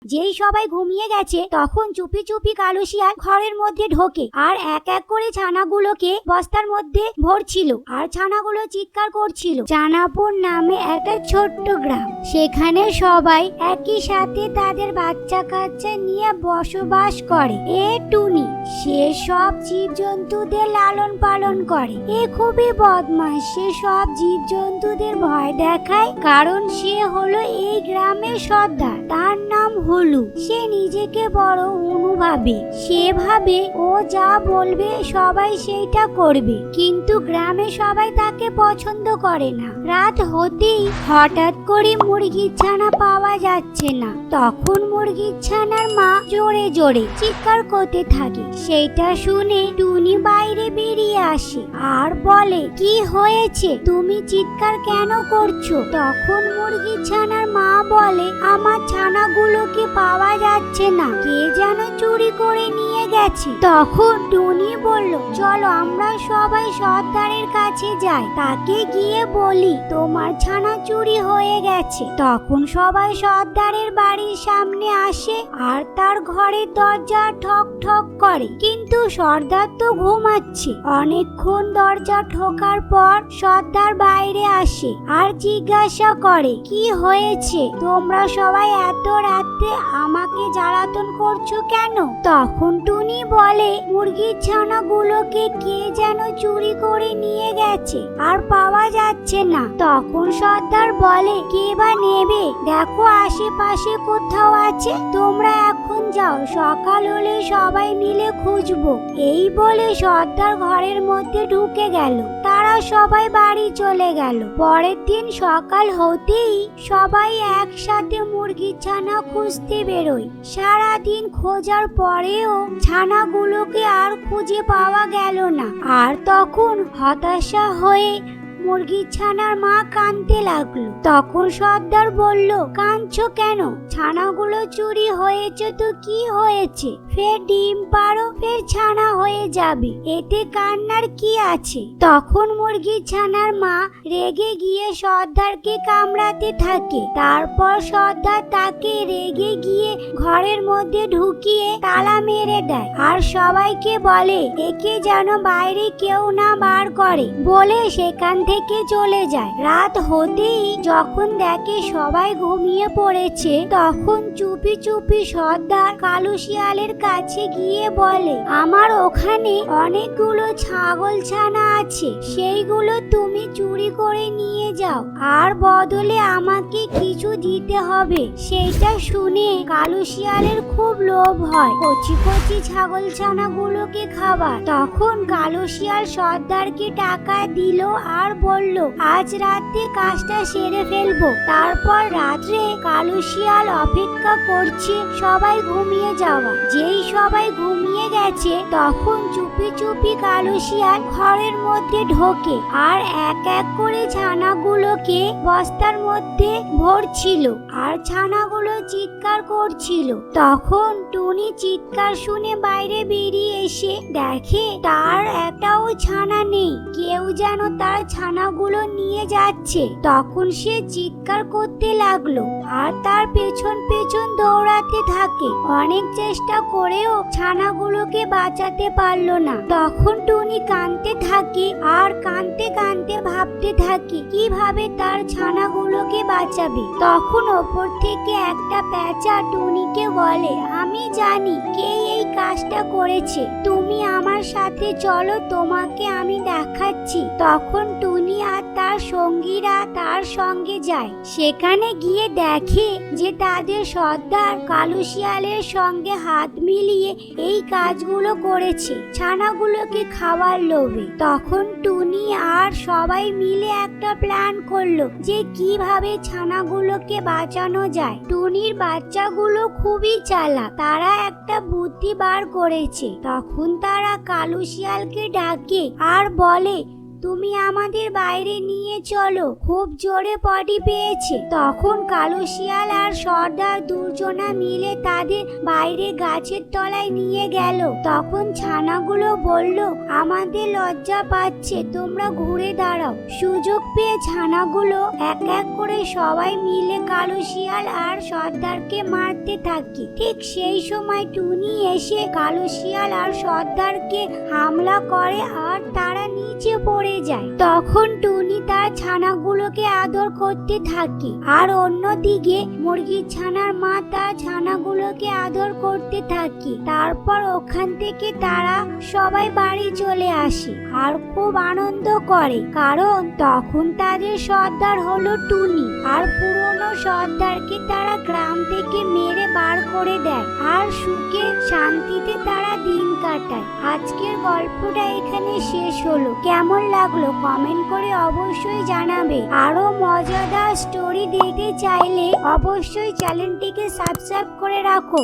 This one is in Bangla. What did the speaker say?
যেই সবাই ঘুমিয়ে গেছে তখন চুপি চুপি কালো শিয়াল ঘরের মধ্যে ঢোকে আর এক এক করে ছানাগুলোকে বস্তার মধ্যে ভরছিল আর ছানাগুলো চিৎকার করছিল। চানাপুর নামে একটা ছোট্ট গ্রাম, সেখানে সবাই একই সাথে তাদের বাচ্চা কাচ্চা নিয়ে বসবাস করে। এ টুনি, সে সব জীবজন্তুদের লালন পালন করে। এ খুবই বদমাশ, সে সব জীবজন্তুদের ভয় দেখায় কারণ সে হলো এই গ্রামের সর্দার। তার নাম হলু। সে নিজেকে বড় হুনু ভাবে, সে ভাবে ও যা বলবে সবাই সেইটা করবে, কিন্তু গ্রামে সবাই তাকে পছন্দ করে না। রাত হতেই হঠাৎ করে মুরগির ছানা পাওয়া যাচ্ছে না। তখন মুরগির ছানার মা জোরে জোরে চিৎকার করতে থাকে। সেইটা শুনে টুনি বাইরে বেরিয়ে আসে আর বলে, কি হয়েছে, তুমি চিৎকার কেন করছো? তখন মুরগির ছানার মা বলে, আমার ছানাগুলোকে পাওয়া যাচ্ছে না, কে যেন চুরি করে নিয়ে গেছে। তখন টুনি বলল, চলো আমরা সবাই সর্দারের কাছে যাই, তাকে গিয়ে বলি তোমার ছানা চুরি হয়ে গেছে। তখন সবাই সর্দারের বাড়ির সামনে আসে আর তার ঘরের দরজা ঠক ঠক করে, কিন্তু সর্দার তো ঘুমাচ্ছে। অনেকক্ষণ দরজা ঠোকার পর সর্দার বাইরে আসে আর জিজ্ঞাসা করে, কি হয়েছে, তোমরা সবাই এত রাতে আমাকে জ্বালাতন করছো কেন? তখন টুনি বলে, মুরগির ছানাগুলোকে কে যেন চুরি করে নিয়ে গেছে আর পাওয়া যাচ্ছে না। তখন সর্দার বলে, কে বা নেবে, দেখো আশেপাশে কোথাও আছে, তোমরা এখন যাও, সকাল হলে সবাই মিলে খুঁজবো। এই বলে সর্দার ঘরের মধ্যে ঢুকে গেল। তারা সবাই বাড়ি চলে গেল। পরের দিন সকাল হতেই সবাই একসাথে মুরগির ছানা খুঁজতে বেরোয়। সারাদিন খোঁজার পরেও ছানাগুলোকে আর খুঁজে পাওয়া গেল না। আর তখন হতাশা হয়ে মুরগির ছানার মা কাঁদতে লাগলো। তখন সর্দার বলল, কাঁদছো কেন? ছানাগুলো চুরি হয়েছে তো কি হয়েছে, ফের ডিম পারো, ফের ছানা হয়ে যাবে, এতে কান্নার কি আছে? তখন মুরগির ছানার মা রেগে গিয়ে সর্দারকে কামড়াতে থাকে। তারপর সর্দার তাকে রেগে গিয়ে ঘরের মধ্যে ঢুকিয়ে তালা মেরে দেয় আর সবাইকে বলে, একে যেন বাইরে কেউ না বার করে বলে সেখান থেকে চলে যায়। রাত হতেই যখন দেখে সবাই ঘুমিয়ে পড়েছে, তখন চুপি চুপি সর্দার কালো শিয়ালের কাছে গিয়ে বলে, আমার ওখানে অনেকগুলো ছাগল ছানা আছে, সেইগুলো তুমি চুরি করে নিয়ে যাও আর বদলে আমাকে কিছু দিতে হবে। সেইটা শুনে কালো শিয়ালের খুব লোভ হয় কচি কচি ছাগল ছানাগুলোকে খাবার। তখন কালো শিয়াল সর্দারকে টাকা দিল আর বলল, আজ রাতে কাজটা সেরে ফেলবো। তারপর রাত্রে কালো শিয়াল অপেক্ষা করছে সবাই ঘুমিয়ে যাওয়া। যেই সবাই ঘুমিয়ে গেছে তখন চুপি চুপি কালো শিয়াল ঘরের মধ্যে ঢোকে আর এক এক করে ছানাগুলোকে বস্তার মধ্যে ভরছিল আর ছানাগুলো চিৎকার করছিল। তখন টুনি চিৎকার শুনে বাইরে বেরিয়ে এসে দেখে তার একটাও ছানা নেই, কেউ যেন তার ছানাগুলো নিয়ে যাচ্ছে। তখন সে চিৎকার করতে লাগলো আর তার পেছন পেছন দৌড়াতে থাকে। অনেক চেষ্টা করেও ছানাগুলোকে বাঁচাতে পারলো না। তখন টুনি কাঁদতে থাকে আর কাঁদতে কাঁদতে ভাবতে থাকে কিভাবে তার ছানাগুলোকে বাঁচাবে। তখন ওপর থেকে একটা প্যাঁচা টুনিকে বলে, আমি জানি কে এই কাজটা করেছে, তুমি আমার সাথে চলো, তোমাকে আমি দেখাচ্ছি। তখন টুনি আর তার সঙ্গীরা তার সঙ্গে যায়। সেখানে গিয়ে দেখে যে তাদের সর্দার কালো শিয়ালের সঙ্গে হাত মিলিয়ে এই কাজগুলো করেছে ছানাগুলোকে খাওয়ার লোভে। তখন টুনি আর সবাই মিলে একটা প্ল্যান করলো যে কিভাবে ছানাগুলোকে বাঁচানো যায়। টুনির বাচ্চাগুলো খুবই চালাক, তারা একটা বুদ্ধি বার করেছে। তখন তারা কালো শিয়ালকে ডাকে আর বলে, তুমি আমাদের বাইরে নিয়ে চলো, খুব জোরে পটি পেয়েছে। তখন কালো শিয়াল আর সর্দার দুজনা মিলে তাদের বাইরে গাছের তলায় নিয়ে গেল। তখন ছানাগুলো বলল, আমাদের লজ্জা পাচ্ছে, তোমরা ঘুরে দাঁড়াও। সুযোগ পেয়ে ছানাগুলো এক এক করে সবাই মিলে কালো শিয়াল আর সর্দারকে মারতে থাকে। ঠিক সেই সময় টুনি এসে কালো শিয়াল আর সর্দারকে হামলা করে আর তারা নিচে পড়ে যায়। তখন টুনি তার ছানাগুলোকে আদর করতে থাকে, আর অন্যদিকে মুরগির ছানার মা তার ছানাগুলোকে আদর করতে থাকে। তারপর ওখান থেকে তারা সবাই বাড়ি চলে আসে আর খুব আনন্দ করে, কারণ তখন তাদের সর্দার হলো টুনি। আর পুরনো সর্দারকে তারা গ্রাম থেকে মেরে বার করে দেয় আর সুখে শান্তিতে তারা দিন কাটায়। আজকের গল্পটা এখানে শেষ হলো। কেমন লাগলো কমেন্ট করে অবশ্যই জানাবে। আরো মজাদার স্টোরি দেখতে চাইলে অবশ্যই চ্যানেলটিকে সাবস্ক্রাইব করে রাখো।